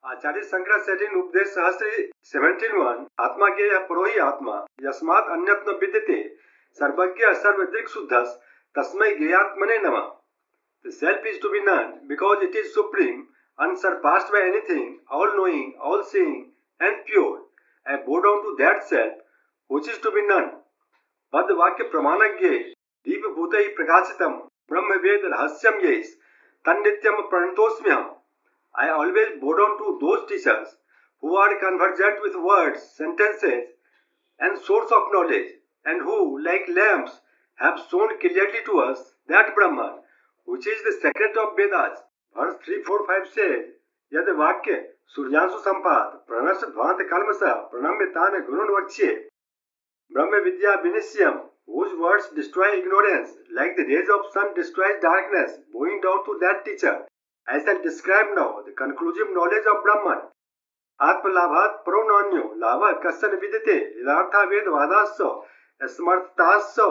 Acharya Shankar said in उपदेश सहस्री 17:1, आत्मा ज्ञेय परो ही आत्मा यस्मात् अन्यत् न विद्यते सर्वज्ञ सर्वदृक् शुद्धस् तस्मै ज्ञेयात्मने नमः. The self is to be known because it is supreme, unsurpassed by anything, all-knowing, all-seeing, and pure. I bow down to that self which is to be known. पद वाक्य प्रमाणज्ञे दीप भूतै प्रकाशितम ब्रह्म वेद रहस्यम येष तन्नित्यम प्रणतोस्म्यहम्. I always bow down to those teachers who are conversant with words, sentences, and source of knowledge, and who, like lamps, have shown clearly to us that Brahman, which is the secret of Vedas. Verse 3, 4, 5 says, यद वाक्य सूर्यांशु संपात प्रणश ध्वांत कल्मष प्रणम्य तान गुरुन वक्ष्ये ब्रह्म विद्या विनिश्यम, whose words destroy ignorance like the rays of sun destroys darkness, bowing down to that teacher. I shall describe now the conclusive knowledge of Brahman. आत्मलाभात् परो नान्यो लाभः कश्चन विद्यते यदार्था वेद वादास्सो स्मर्थतास्सो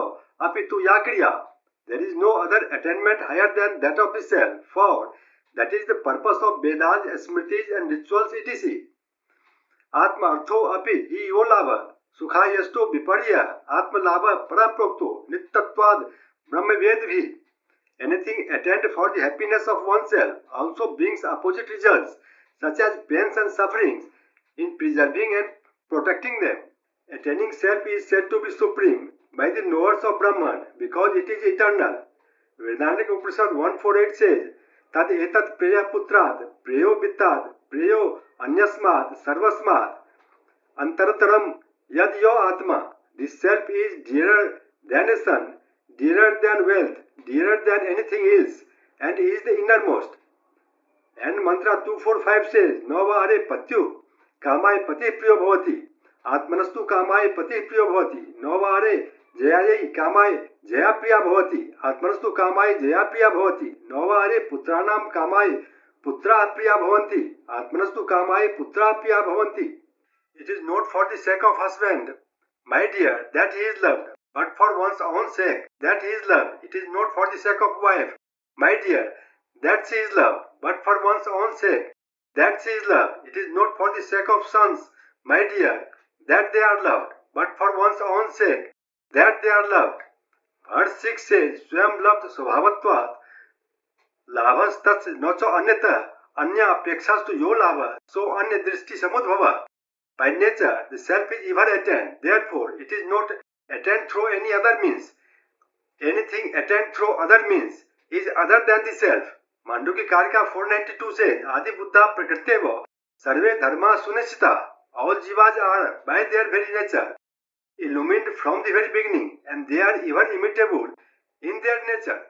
अपि तु या क्रिया. There is no other attainment higher than that of the self, for that is the purpose of Vedas, Smritis and rituals etc. आत्मा अर्थो अपि हि यो लाभः सुखायस्तो विपर्य आत्मलाभः पराप्रोक्तो नित्यत्वाद् ब्रह्मवेद्भिः. Anything attained for the happiness of oneself also brings opposite results, such as pains and sufferings, in preserving and protecting them. Attaining self is said to be supreme by the knowers of Brahman because it is eternal. Vedanta Upanishad 1:4-8 says, Tad etat preya putrat, preyo vittat, preyo anyasmat, sarvasmat. Antarataram yad yo atma. This self is dearer than a son, dearer than wealth, dearer than anything else, and is the innermost. And mantra 2:4-5 says, Nava are patyu, kamai pati priyo bhavati, atmanastu kamai pati priyo bhavati, nava are jayayai kamai jaya priya bhavati, atmanastu kamai jaya priya bhavati, nava are putranam kamai putra priya bhavanti, atmanastu kamai putra priya bhavanti. It is not for the sake of husband, my dear, that he is loved, but for one's own sake, that he is loved. It is not for the sake of wife, my dear, that she is loved, but for one's own sake, that she is loved. It is not for the sake of sons, my dear, that they are loved, but for one's own sake, that they are loved. Verse 6 says, Swam loved स्वभावत्वात् लाभस्तस् न च अन्यतः अन्य अपेक्षास्तु यो लाभः सो अन्य दृष्टि समुद्भवः. By nature, the self is ever attained. Therefore, it is not attained through any other means. Anything attained through other means is other than the self. Mandukya Karika 492 says, Adi Buddha Prakriteva Sarve Dharma Sunishita. All jivas are, by their very nature, illumined from the very beginning, and they are ever immutable in their nature.